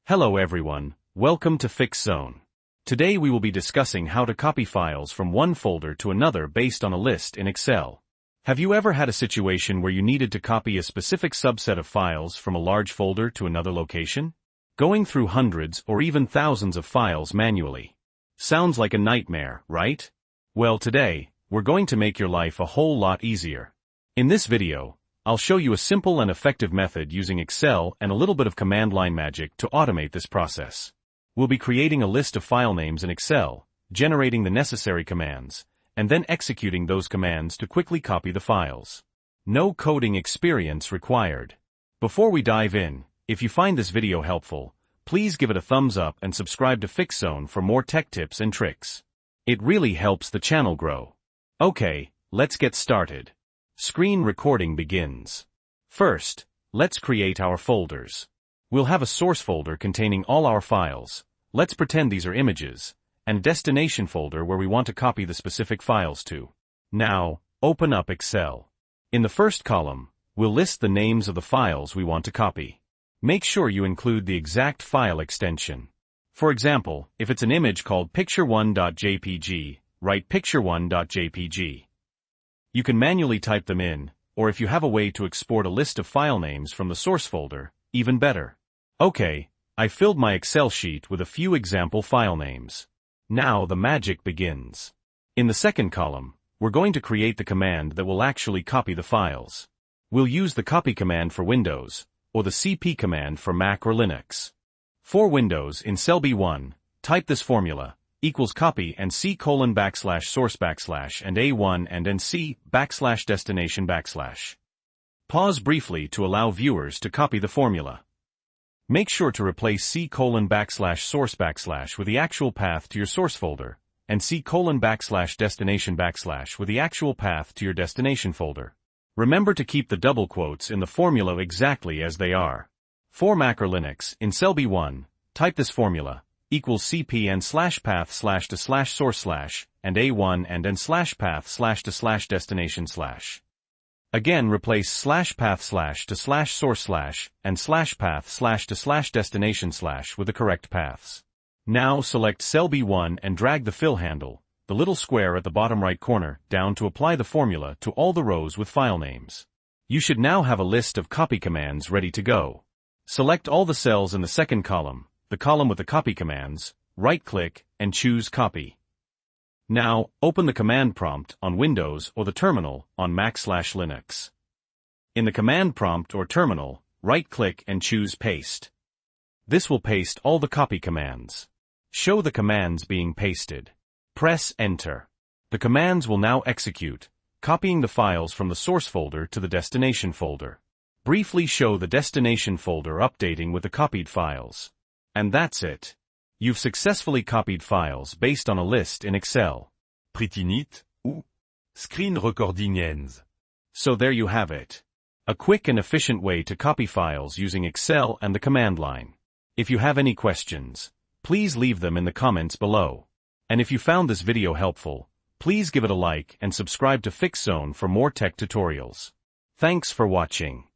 Hello everyone, welcome to FixZone. Today we will be discussing how to copy files from one folder to another based on a list in Excel. Have you ever had a situation where you needed to copy a specific subset of files from a large folder to another location? Going through hundreds or even thousands of files manually. Sounds like a nightmare, right? Well, today, we're going to make your life a whole lot easier. In this video, I'll show you a simple and effective method using Excel and a little bit of command line magic to automate this process. We'll be creating a list of file names in Excel, generating the necessary commands, and then executing those commands to quickly copy the files. No coding experience required. Before we dive in, if you find this video helpful, please give it a thumbs up and subscribe to FixZone for more tech tips and tricks. It really helps the channel grow. Okay, let's get started. Screen recording begins. First, let's create our folders. We'll have a source folder containing all our files. Let's pretend these are images, and a destination folder where we want to copy the specific files to. Now, open up Excel. In the first column, we'll list the names of the files we want to copy. Make sure you include the exact file extension. For example, if it's an image called picture1.jpg, write picture1.jpg. You can manually type them in, or if you have a way to export a list of file names from the source folder, even better. Okay, I filled my Excel sheet with a few example file names. Now the magic begins. In the second column, we're going to create the command that will actually copy the files. We'll use the copy command for Windows, or the CP command for Mac or Linux. For Windows, in cell B1, type this formula, equals copy and C:\source and A1 and then C:\destination. Pause briefly to allow viewers to copy the formula. Make sure to replace C:\source with the actual path to your source folder, and C:\destination with the actual path to your destination folder. Remember to keep the double quotes in the formula exactly as they are. For Mac or Linux, in cell B1, type this formula, equals cp and /path/to/source/ and A1 and then /path/to/destination/. Again, replace /path/to/source/ and /path/to/destination/ with the correct paths. Now select cell B1 and drag the fill handle, the little square at the bottom right corner, down to apply the formula to all the rows with file names. You should now have a list of copy commands ready to go. Select all the cells in the second column, the column with the copy commands, right-click, and choose Copy. Now, open the command prompt on Windows or the terminal on Mac/Linux. In the command prompt or terminal, right-click and choose Paste. This will paste all the copy commands. Show the commands being pasted. Press Enter. The commands will now execute, copying the files from the source folder to the destination folder. Briefly show the destination folder updating with the copied files. And that's it. You've successfully copied files based on a list in Excel. Pretty neat, ou? Screen recording ends. So there you have it. A quick and efficient way to copy files using Excel and the command line. If you have any questions, please leave them in the comments below. And if you found this video helpful, please give it a like and subscribe to FixZone for more tech tutorials. Thanks for watching.